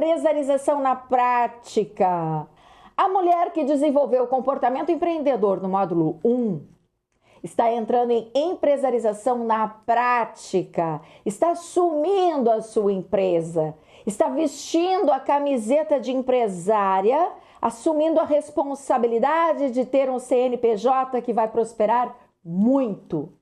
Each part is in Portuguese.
empresarização na prática. A mulher que desenvolveu o comportamento empreendedor no módulo 1 está entrando em empresarização na prática, está assumindo a sua empresa, está vestindo a camiseta de empresária, assumindo a responsabilidade de ter um CNPJ que vai prosperar muito.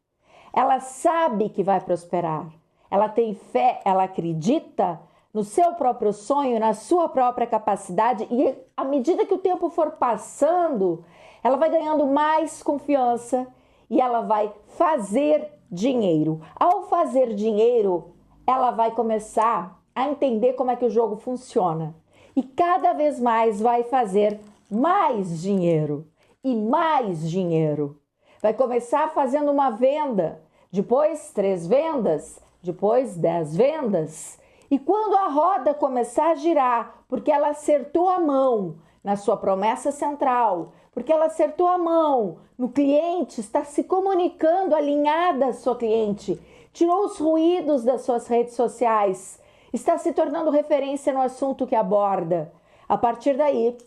Ela sabe que vai prosperar, ela tem fé, ela acredita no seu próprio sonho, na sua própria capacidade, e à medida que o tempo for passando, ela vai ganhando mais confiança e ela vai fazer dinheiro. Ao fazer dinheiro, ela vai começar a entender como é que o jogo funciona e cada vez mais vai fazer mais dinheiro e mais dinheiro. Vai começar fazendo uma venda, depois 3 vendas, depois 10 vendas. E quando a roda começar a girar, porque ela acertou a mão na sua promessa central, porque ela acertou a mão no cliente, está se comunicando alinhada à sua cliente, tirou os ruídos das suas redes sociais, está se tornando referência no assunto que aborda. A partir daí,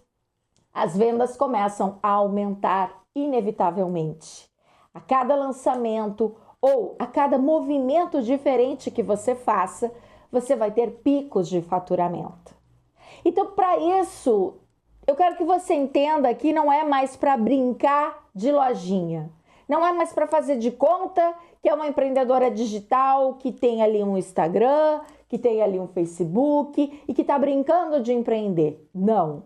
as vendas começam a aumentar inevitavelmente. A cada lançamento ou a cada movimento diferente que você faça, você vai ter picos de faturamento. Então, para isso, eu quero que você entenda que não é mais para brincar de lojinha. Não é mais para fazer de conta que é uma empreendedora digital, que tem ali um Instagram, que tem ali um Facebook e que está brincando de empreender. Não.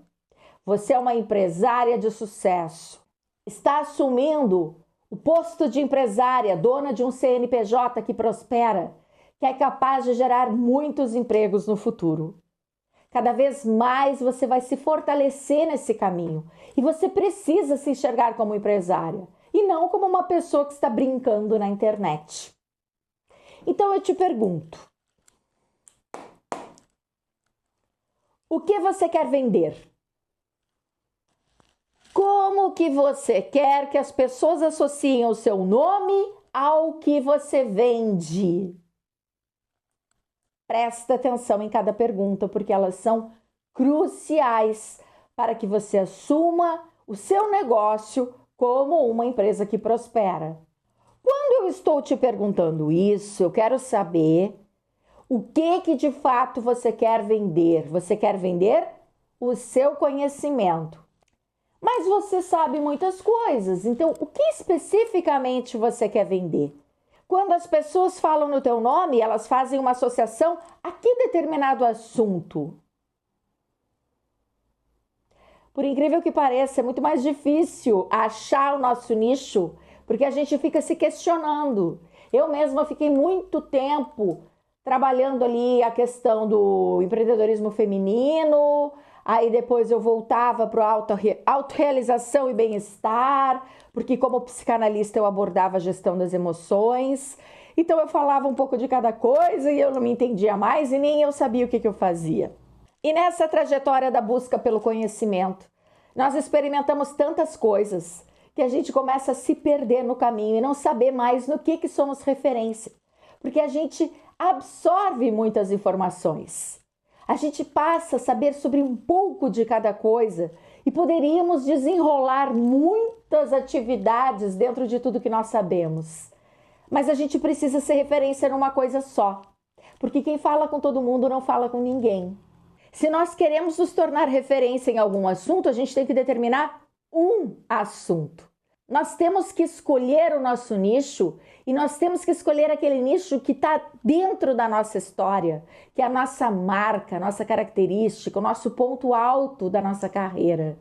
Você é uma empresária de sucesso. Está assumindo o posto de empresária, dona de um CNPJ que prospera, que é capaz de gerar muitos empregos no futuro. Cada vez mais você vai se fortalecer nesse caminho e você precisa se enxergar como empresária e não como uma pessoa que está brincando na internet. Então eu te pergunto, o que você quer vender? Como que você quer que as pessoas associem o seu nome ao que você vende? Presta atenção em cada pergunta, porque elas são cruciais para que você assuma o seu negócio como uma empresa que prospera. Quando eu estou te perguntando isso, eu quero saber o que de fato você quer vender. Você quer vender o seu conhecimento. Mas você sabe muitas coisas, então o que especificamente você quer vender? Quando as pessoas falam no teu nome, elas fazem uma associação a que determinado assunto? Por incrível que pareça, é muito mais difícil achar o nosso nicho, porque a gente fica se questionando. Eu mesma fiquei muito tempo trabalhando ali a questão do empreendedorismo feminino, aí depois eu voltava para a autorrealização e bem-estar, porque como psicanalista eu abordava a gestão das emoções, então eu falava um pouco de cada coisa e eu não me entendia mais e nem eu sabia o que eu fazia. E nessa trajetória da busca pelo conhecimento, nós experimentamos tantas coisas que a gente começa a se perder no caminho e não saber mais no que somos referência, porque a gente absorve muitas informações. A gente passa a saber sobre um pouco de cada coisa e poderíamos desenrolar muitas atividades dentro de tudo que nós sabemos. Mas a gente precisa ser referência numa coisa só, porque quem fala com todo mundo não fala com ninguém. Se nós queremos nos tornar referência em algum assunto, a gente tem que determinar um assunto. Nós temos que escolher o nosso nicho e nós temos que escolher aquele nicho que está dentro da nossa história, que é a nossa marca, a nossa característica, o nosso ponto alto da nossa carreira.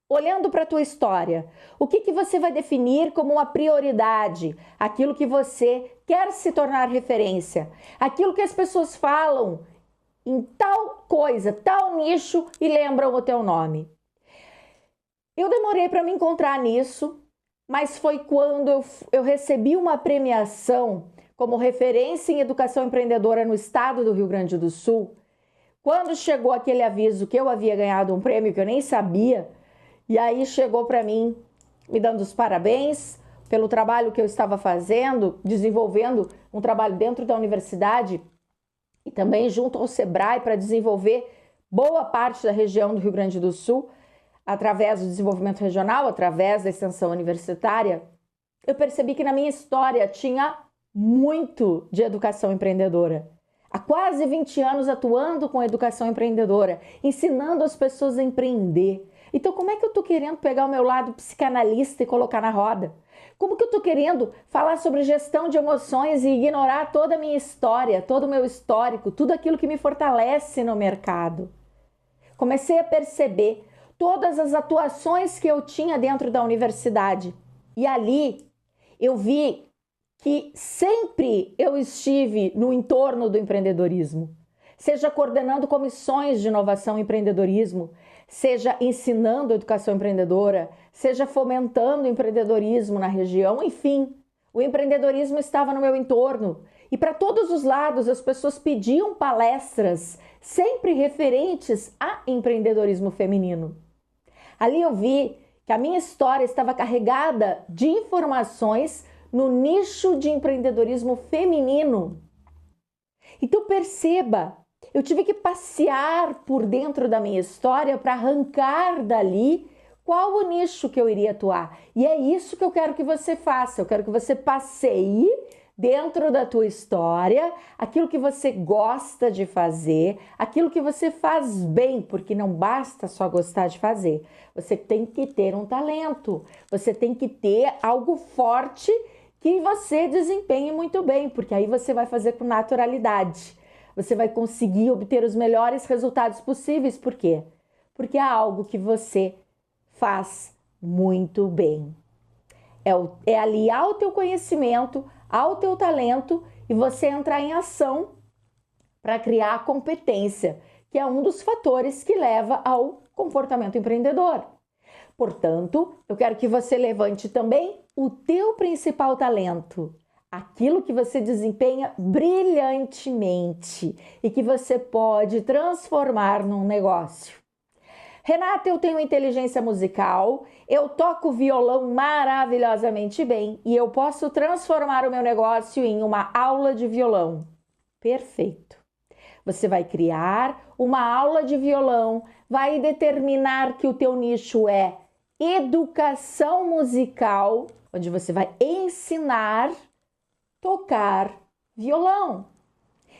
Olhando para a tua história, o que você vai definir como uma prioridade? Aquilo que você quer se tornar referência, aquilo que as pessoas falam em tal coisa, tal nicho e lembram o teu nome. Eu demorei para me encontrar nisso, mas foi quando eu recebi uma premiação como referência em educação empreendedora no estado do Rio Grande do Sul. Quando chegou aquele aviso que eu havia ganhado um prêmio que eu nem sabia, e aí chegou para mim me dando os parabéns pelo trabalho que eu estava fazendo, desenvolvendo um trabalho dentro da universidade e também junto ao Sebrae para desenvolver boa parte da região do Rio Grande do Sul, através do desenvolvimento regional, através da extensão universitária, eu percebi que na minha história tinha muito de educação empreendedora. Há quase 20 anos atuando com educação empreendedora, ensinando as pessoas a empreender. Então, como é que eu estou querendo pegar o meu lado psicanalista e colocar na roda? Como que eu estou querendo falar sobre gestão de emoções e ignorar toda a minha história, todo o meu histórico, tudo aquilo que me fortalece no mercado? Comecei a perceber todas as atuações que eu tinha dentro da universidade. E ali eu vi que sempre eu estive no entorno do empreendedorismo, seja coordenando comissões de inovação e empreendedorismo, seja ensinando educação empreendedora, seja fomentando o empreendedorismo na região, enfim, o empreendedorismo estava no meu entorno. E para todos os lados as pessoas pediam palestras, sempre referentes a empreendedorismo feminino. Ali eu vi que a minha história estava carregada de informações no nicho de empreendedorismo feminino. Então perceba, eu tive que passear por dentro da minha história para arrancar dali qual o nicho que eu iria atuar. E é isso que eu quero que você faça. Eu quero que você passeie dentro da tua história, aquilo que você gosta de fazer, aquilo que você faz bem, porque não basta só gostar de fazer. Você tem que ter um talento, você tem que ter algo forte que você desempenhe muito bem, porque aí você vai fazer com naturalidade. Você vai conseguir obter os melhores resultados possíveis. Por quê? Porque é algo que você faz muito bem. É aliar o teu conhecimento ao teu talento e você entrar em ação para criar a competência, que é um dos fatores que leva ao comportamento empreendedor. Portanto, eu quero que você levante também o teu principal talento, aquilo que você desempenha brilhantemente e que você pode transformar num negócio. Renata, eu tenho inteligência musical, eu toco violão maravilhosamente bem e eu posso transformar o meu negócio em uma aula de violão. Perfeito. Você vai criar uma aula de violão, vai determinar que o teu nicho é educação musical, onde você vai ensinar a tocar violão.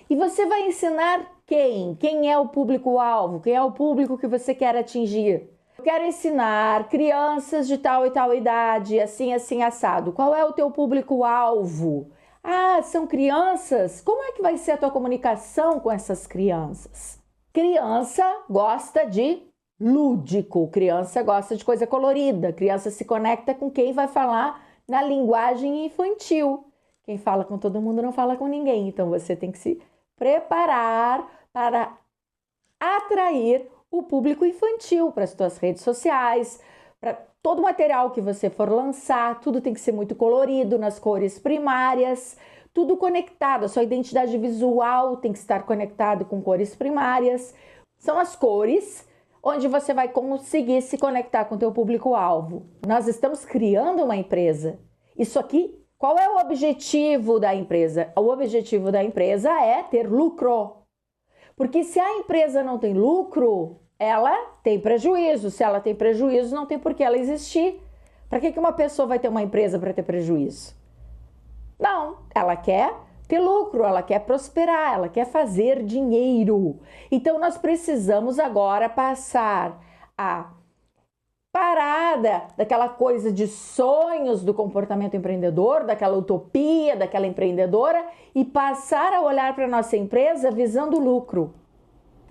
E você vai ensinar quem? Quem é o público-alvo? Quem é o público que você quer atingir? Eu quero ensinar crianças de tal e tal idade, assim, assim, assado. Qual é o teu público-alvo? Ah, são crianças? Como é que vai ser a tua comunicação com essas crianças? Criança gosta de lúdico, criança gosta de coisa colorida, criança se conecta com quem vai falar na linguagem infantil. Quem fala com todo mundo não fala com ninguém, então você tem que se preparar para atrair o público infantil para as tuas redes sociais, para todo o material que você for lançar, tudo tem que ser muito colorido, nas cores primárias, tudo conectado, a sua identidade visual tem que estar conectado com cores primárias. São as cores onde você vai conseguir se conectar com o teu público-alvo. Nós estamos criando uma empresa. Isso aqui, qual é o objetivo da empresa? O objetivo da empresa é ter lucro. Porque se a empresa não tem lucro, ela tem prejuízo. Se ela tem prejuízo, não tem por que ela existir. Para que uma pessoa vai ter uma empresa para ter prejuízo? Não, ela quer ter lucro, ela quer prosperar, ela quer fazer dinheiro. Então, nós precisamos agora passar a parada daquela coisa de sonhos do comportamento empreendedor, daquela utopia, daquela empreendedora e passar a olhar para a nossa empresa visando lucro.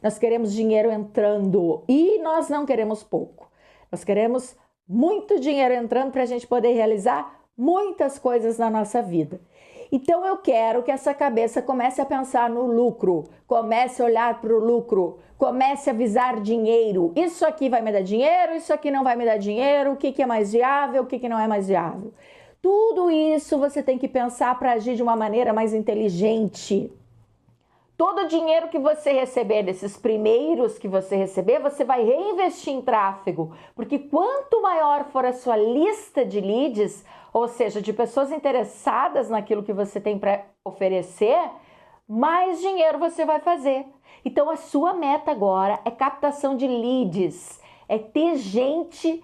Nós queremos dinheiro entrando e nós não queremos pouco. Nós queremos muito dinheiro entrando para a gente poder realizar muitas coisas na nossa vida. Então eu quero que essa cabeça comece a pensar no lucro, comece a olhar para o lucro, comece a visar dinheiro. Isso aqui vai me dar dinheiro, isso aqui não vai me dar dinheiro, o que é mais viável, o que não é mais viável. Tudo isso você tem que pensar para agir de uma maneira mais inteligente. Todo o dinheiro que você receber, desses primeiros que você receber, você vai reinvestir em tráfego, porque quanto maior for a sua lista de leads, ou seja, de pessoas interessadas naquilo que você tem para oferecer, mais dinheiro você vai fazer. Então a sua meta agora é captação de leads, é ter gente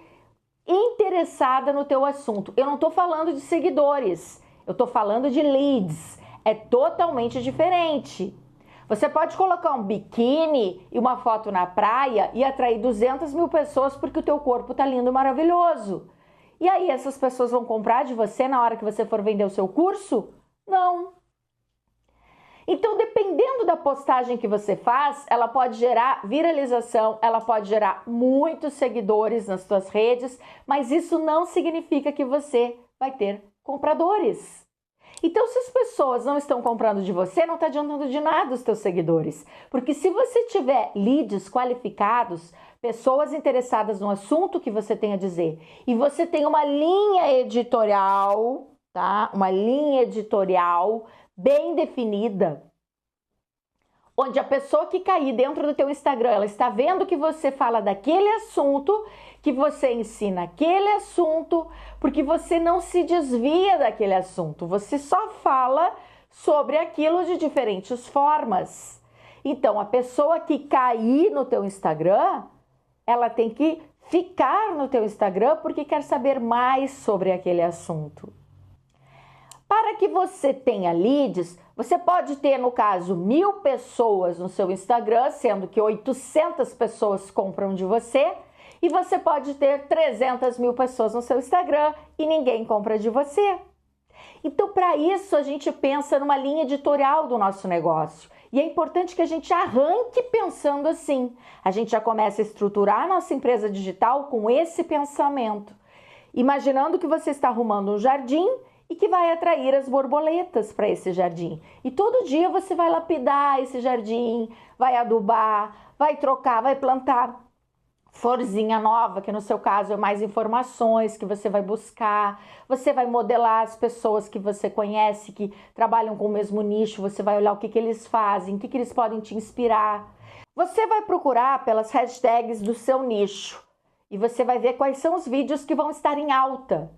interessada no teu assunto. Eu não estou falando de seguidores, eu estou falando de leads. É totalmente diferente. Você pode colocar um biquíni e uma foto na praia e atrair 200 mil pessoas porque o teu corpo tá lindo e maravilhoso. E aí essas pessoas vão comprar de você na hora que você for vender o seu curso? Não. Então, dependendo da postagem que você faz, ela pode gerar viralização, ela pode gerar muitos seguidores nas suas redes, mas isso não significa que você vai ter compradores. Então, se as pessoas não estão comprando de você, não está adiantando de nada os teus seguidores. Porque se você tiver leads qualificados, pessoas interessadas no assunto que você tem a dizer, e você tem uma linha editorial, tá? Uma linha editorial bem definida, onde a pessoa que cair dentro do teu Instagram, ela está vendo que você fala daquele assunto, que você ensina aquele assunto, porque você não se desvia daquele assunto, você só fala sobre aquilo de diferentes formas. Então, a pessoa que cair no teu Instagram, ela tem que ficar no teu Instagram porque quer saber mais sobre aquele assunto. Para que você tenha leads, você pode ter, no caso, 1000 pessoas no seu Instagram, sendo que 800 pessoas compram de você, e você pode ter 300 mil pessoas no seu Instagram e ninguém compra de você. Então, para isso, a gente pensa numa linha editorial do nosso negócio. E é importante que a gente arranque pensando assim. A gente já começa a estruturar a nossa empresa digital com esse pensamento. Imaginando que você está arrumando um jardim e que vai atrair as borboletas para esse jardim. E todo dia você vai lapidar esse jardim, vai adubar, vai trocar, vai plantar florzinha nova, que no seu caso é mais informações que você vai buscar. Você vai modelar as pessoas que você conhece, que trabalham com o mesmo nicho, você vai olhar o que eles fazem, o que eles podem te inspirar. Você vai procurar pelas hashtags do seu nicho e você vai ver quais são os vídeos que vão estar em alta.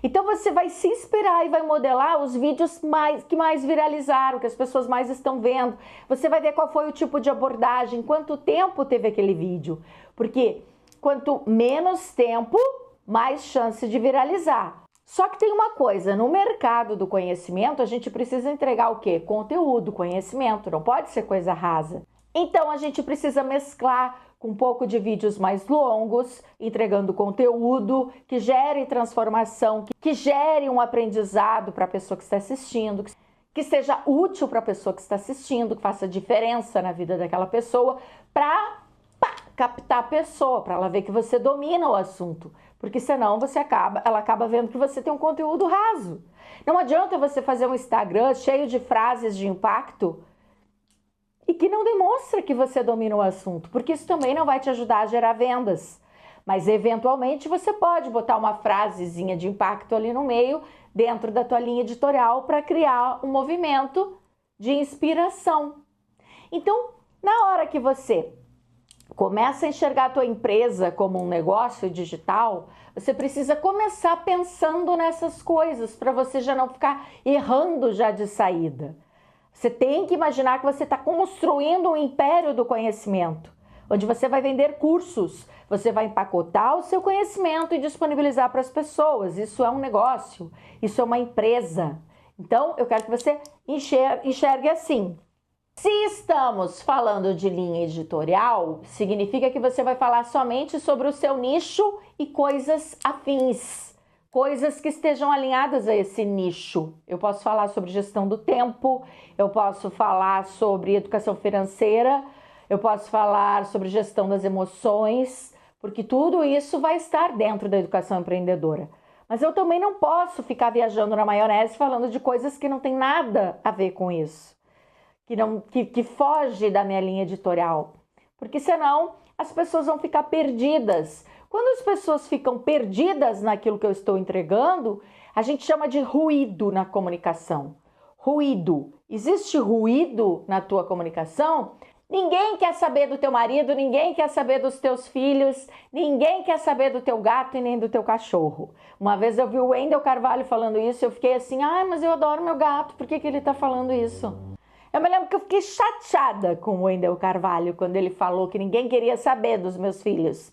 Então você vai se inspirar e vai modelar os vídeos que mais viralizaram, que as pessoas mais estão vendo. Você vai ver qual foi o tipo de abordagem, quanto tempo teve aquele vídeo. Porque quanto menos tempo, mais chance de viralizar. Só que tem uma coisa, no mercado do conhecimento, a gente precisa entregar o quê? Conteúdo, conhecimento, não pode ser coisa rasa. Então a gente precisa mesclar com um pouco de vídeos mais longos, entregando conteúdo que gere transformação, que gere um aprendizado para a pessoa que está assistindo, que seja útil para a pessoa que está assistindo, que faça diferença na vida daquela pessoa, para captar a pessoa, para ela ver que você domina o assunto, porque senão ela acaba vendo que você tem um conteúdo raso. Não adianta você fazer um Instagram cheio de frases de impacto e que não demonstra que você domina o assunto, porque isso também não vai te ajudar a gerar vendas. Mas eventualmente você pode botar uma frasezinha de impacto ali no meio, dentro da tua linha editorial, para criar um movimento de inspiração. Então, na hora que você começa a enxergar a tua empresa como um negócio digital, você precisa começar pensando nessas coisas, para você já não ficar errando já de saída. Você tem que imaginar que você está construindo um império do conhecimento, onde você vai vender cursos, você vai empacotar o seu conhecimento e disponibilizar para as pessoas. Isso é um negócio, isso é uma empresa. Então, eu quero que você enxergue assim. Se estamos falando de linha editorial, significa que você vai falar somente sobre o seu nicho e coisas afins. Coisas que estejam alinhadas a esse nicho. Eu posso falar sobre gestão do tempo, eu posso falar sobre educação financeira, eu posso falar sobre gestão das emoções, porque tudo isso vai estar dentro da educação empreendedora. Mas eu também não posso ficar viajando na maionese falando de coisas que não tem nada a ver com isso, que foge da minha linha editorial, porque senão as pessoas vão ficar perdidas. Quando as pessoas ficam perdidas naquilo que eu estou entregando, a gente chama de ruído na comunicação. Ruído. Existe ruído na tua comunicação? Ninguém quer saber do teu marido, ninguém quer saber dos teus filhos, ninguém quer saber do teu gato e nem do teu cachorro. Uma vez eu vi o Wendel Carvalho falando isso e eu fiquei assim, mas eu adoro meu gato, por que ele está falando isso? Eu me lembro que eu fiquei chateada com o Wendel Carvalho quando ele falou que ninguém queria saber dos meus filhos.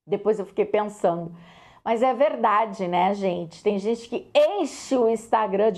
Depois eu fiquei pensando, mas é verdade, né, gente? Tem gente que enche o Instagram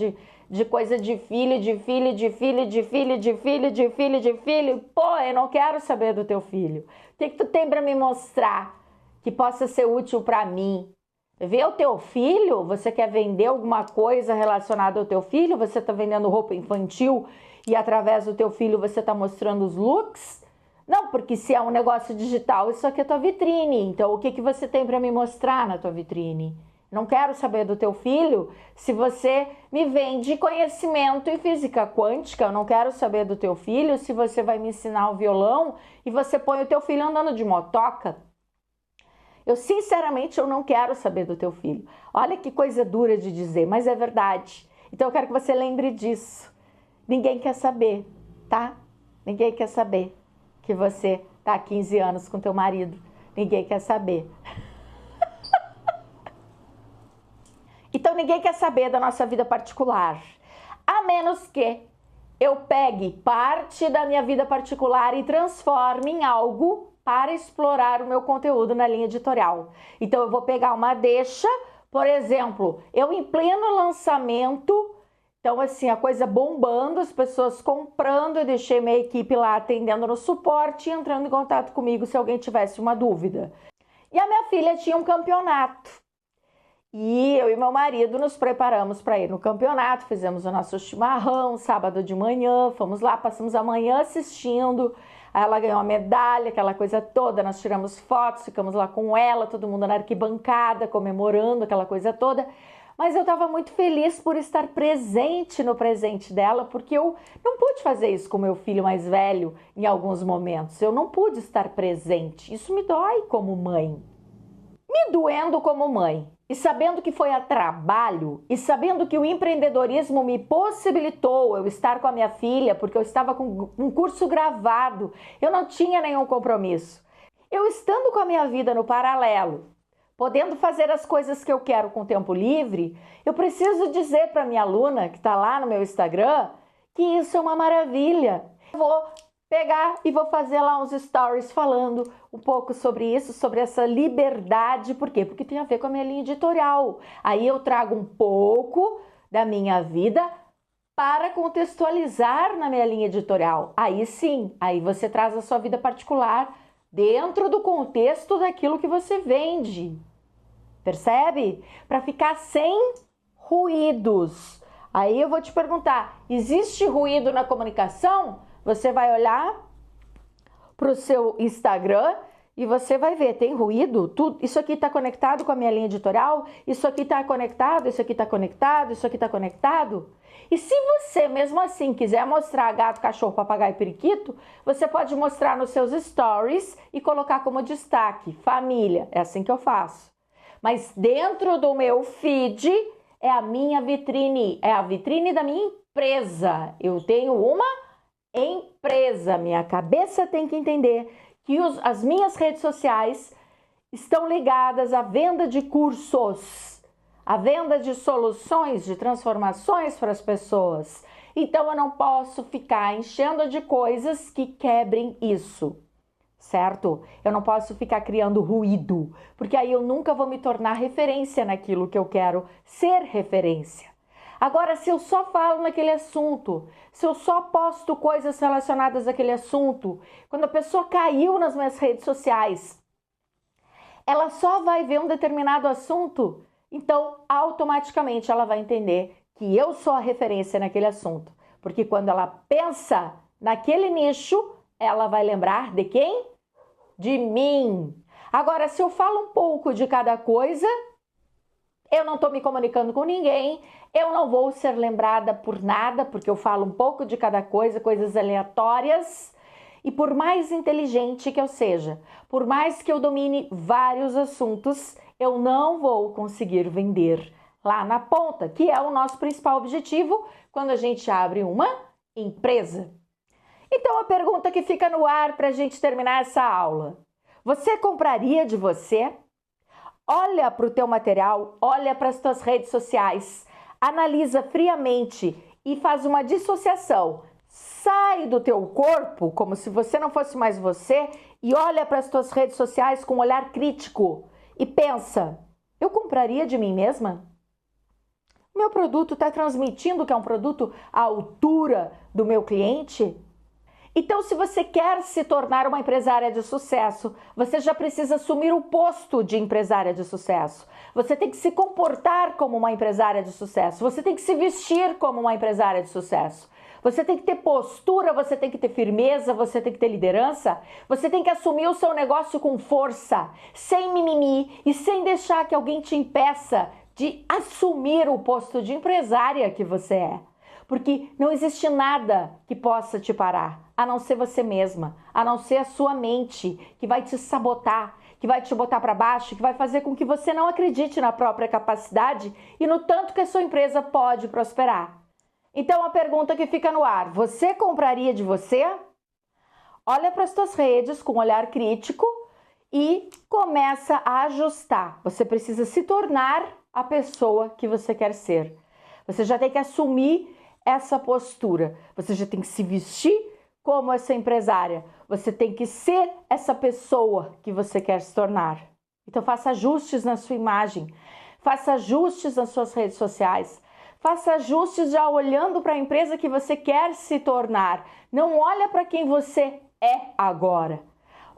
de coisa de filho, de filho, de filho, de filho, de filho, de filho, de filho. Pô, eu não quero saber do teu filho. O que tu tem para me mostrar que possa ser útil para mim? Ver o teu filho? Você quer vender alguma coisa relacionada ao teu filho? Você está vendendo roupa infantil e através do teu filho você está mostrando os looks? Não, porque se é um negócio digital, isso aqui é tua vitrine. Então, o que que você tem para me mostrar na tua vitrine? Não quero saber do teu filho se você me vende conhecimento em física quântica. Eu não quero saber do teu filho se você vai me ensinar o violão e você põe o teu filho andando de motoca. Eu, sinceramente, eu não quero saber do teu filho. Olha que coisa dura de dizer, mas é verdade. Então, eu quero que você lembre disso. Ninguém quer saber, tá? Ninguém quer saber que você tá há 15 anos com teu marido. Ninguém quer saber. Então, ninguém quer saber da nossa vida particular. A menos que eu pegue parte da minha vida particular e transforme em algo para explorar o meu conteúdo na linha editorial. Então, eu vou pegar uma deixa, por exemplo, eu em pleno lançamento, então assim, a coisa bombando, as pessoas comprando, eu deixei minha equipe lá atendendo no suporte e entrando em contato comigo se alguém tivesse uma dúvida. E a minha filha tinha um campeonato. E eu e meu marido nos preparamos para ir no campeonato, fizemos o nosso chimarrão, sábado de manhã, fomos lá, passamos a manhã assistindo. Aí ela ganhou a medalha, aquela coisa toda, nós tiramos fotos, ficamos lá com ela, todo mundo na arquibancada, comemorando aquela coisa toda. Mas eu estava muito feliz por estar presente no presente dela, porque eu não pude fazer isso com meu filho mais velho em alguns momentos. Eu não pude estar presente. Isso me dói como mãe. Me doendo como mãe, e sabendo que foi a trabalho, e sabendo que o empreendedorismo me possibilitou eu estar com a minha filha, porque eu estava com um curso gravado, eu não tinha nenhum compromisso. Eu estando com a minha vida no paralelo, podendo fazer as coisas que eu quero com tempo livre, eu preciso dizer para minha aluna, que está lá no meu Instagram, que isso é uma maravilha. Eu vou pegar e vou fazer lá uns stories falando um pouco sobre isso, sobre essa liberdade. Por quê? Porque tem a ver com a minha linha editorial. Aí eu trago um pouco da minha vida para contextualizar na minha linha editorial. Aí sim, aí você traz a sua vida particular dentro do contexto daquilo que você vende. Percebe? Para ficar sem ruídos. Aí eu vou te perguntar, existe ruído na comunicação? Você vai olhar para o seu Instagram e você vai ver, tem ruído? Tudo, isso aqui está conectado com a minha linha editorial? Isso aqui está conectado? Isso aqui está conectado? Isso aqui está conectado? E se você, mesmo assim, quiser mostrar gato, cachorro, papagaio e periquito, você pode mostrar nos seus stories e colocar como destaque, família. É assim que eu faço. Mas dentro do meu feed é a minha vitrine, é a vitrine da minha empresa. Eu tenho uma empresa, minha cabeça tem que entender que as minhas redes sociais estão ligadas à venda de cursos, à venda de soluções, de transformações para as pessoas. Então eu não posso ficar enchendo de coisas que quebrem isso, certo? Eu não posso ficar criando ruído, porque aí eu nunca vou me tornar referência naquilo que eu quero ser referência. Agora, se eu só falo naquele assunto, se eu só posto coisas relacionadas àquele assunto, quando a pessoa caiu nas minhas redes sociais, ela só vai ver um determinado assunto, então automaticamente ela vai entender que eu sou a referência naquele assunto. Porque quando ela pensa naquele nicho, ela vai lembrar de quem? De mim. Agora, se eu falo um pouco de cada coisa, eu não estou me comunicando com ninguém, eu não vou ser lembrada por nada, porque eu falo um pouco de cada coisa, coisas aleatórias. E por mais inteligente que eu seja, por mais que eu domine vários assuntos, eu não vou conseguir vender lá na ponta, que é o nosso principal objetivo quando a gente abre uma empresa. Então a pergunta que fica no ar para a gente terminar essa aula: você compraria de você? Olha para o teu material, olha para as tuas redes sociais, analisa friamente e faz uma dissociação. sai do teu corpo, como se você não fosse mais você, e olha para as tuas redes sociais com um olhar crítico e pensa: eu compraria de mim mesma? Meu produto está transmitindo que é um produto à altura do meu cliente? Então, se você quer se tornar uma empresária de sucesso, você já precisa assumir o posto de empresária de sucesso. Você tem que se comportar como uma empresária de sucesso. Você tem que se vestir como uma empresária de sucesso. Você tem que ter postura, você tem que ter firmeza, você tem que ter liderança. Você tem que assumir o seu negócio com força, sem mimimi e sem deixar que alguém te impeça de assumir o posto de empresária que você é. Porque não existe nada que possa te parar, a não ser você mesma, a não ser a sua mente, que vai te sabotar, que vai te botar para baixo, que vai fazer com que você não acredite na própria capacidade e no tanto que a sua empresa pode prosperar. Então a pergunta que fica no ar: você compraria de você? Olha para as suas redes com um olhar crítico e começa a ajustar. Você precisa se tornar a pessoa que você quer ser. Você já tem que assumir essa postura. Você já tem que se vestir como essa empresária. Você tem que ser essa pessoa que você quer se tornar. Então faça ajustes na sua imagem. Faça ajustes nas suas redes sociais. Faça ajustes já olhando para a empresa que você quer se tornar. Não olha para quem você é agora.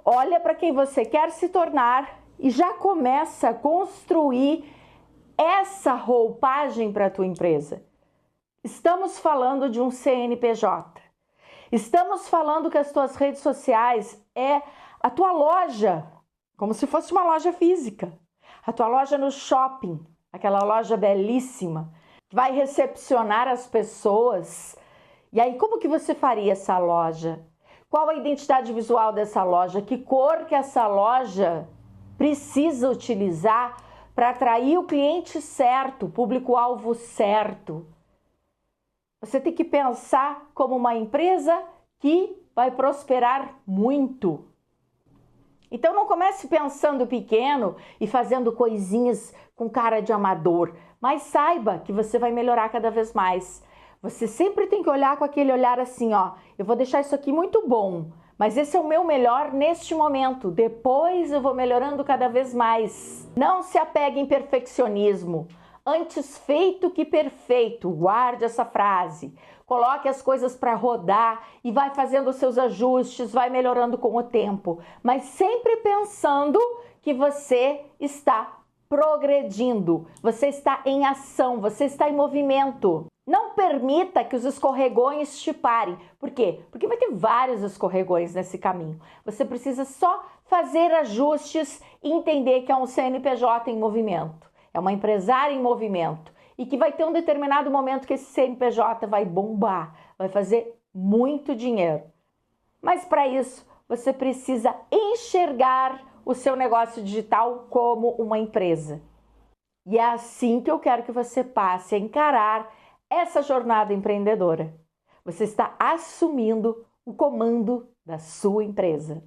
Olha para quem você quer se tornar e já começa a construir essa roupagem para a tua empresa. Estamos falando de um CNPJ. Estamos falando que as tuas redes sociais é a tua loja, como se fosse uma loja física. A tua loja no shopping, aquela loja belíssima, que vai recepcionar as pessoas. E aí, como que você faria essa loja? Qual a identidade visual dessa loja? Que cor que essa loja precisa utilizar para atrair o cliente certo, o público-alvo certo? Você tem que pensar como uma empresa que vai prosperar muito. Então não comece pensando pequeno e fazendo coisinhas com cara de amador, mas saiba que você vai melhorar cada vez mais. Você sempre tem que olhar com aquele olhar assim, ó, eu vou deixar isso aqui muito bom, mas esse é o meu melhor neste momento, depois eu vou melhorando cada vez mais. Não se apegue em perfeccionismo. Antes feito que perfeito, guarde essa frase. Coloque as coisas para rodar e vai fazendo os seus ajustes, vai melhorando com o tempo. Mas sempre pensando que você está progredindo, você está em ação, você está em movimento. Não permita que os escorregões te parem. Por quê? Porque vai ter vários escorregões nesse caminho. Você precisa só fazer ajustes e entender que é um CNPJ em movimento. É uma empresária em movimento e que vai ter um determinado momento que esse CNPJ vai bombar, vai fazer muito dinheiro. Mas para isso, você precisa enxergar o seu negócio digital como uma empresa. E é assim que eu quero que você passe a encarar essa jornada empreendedora. Você está assumindo o comando da sua empresa.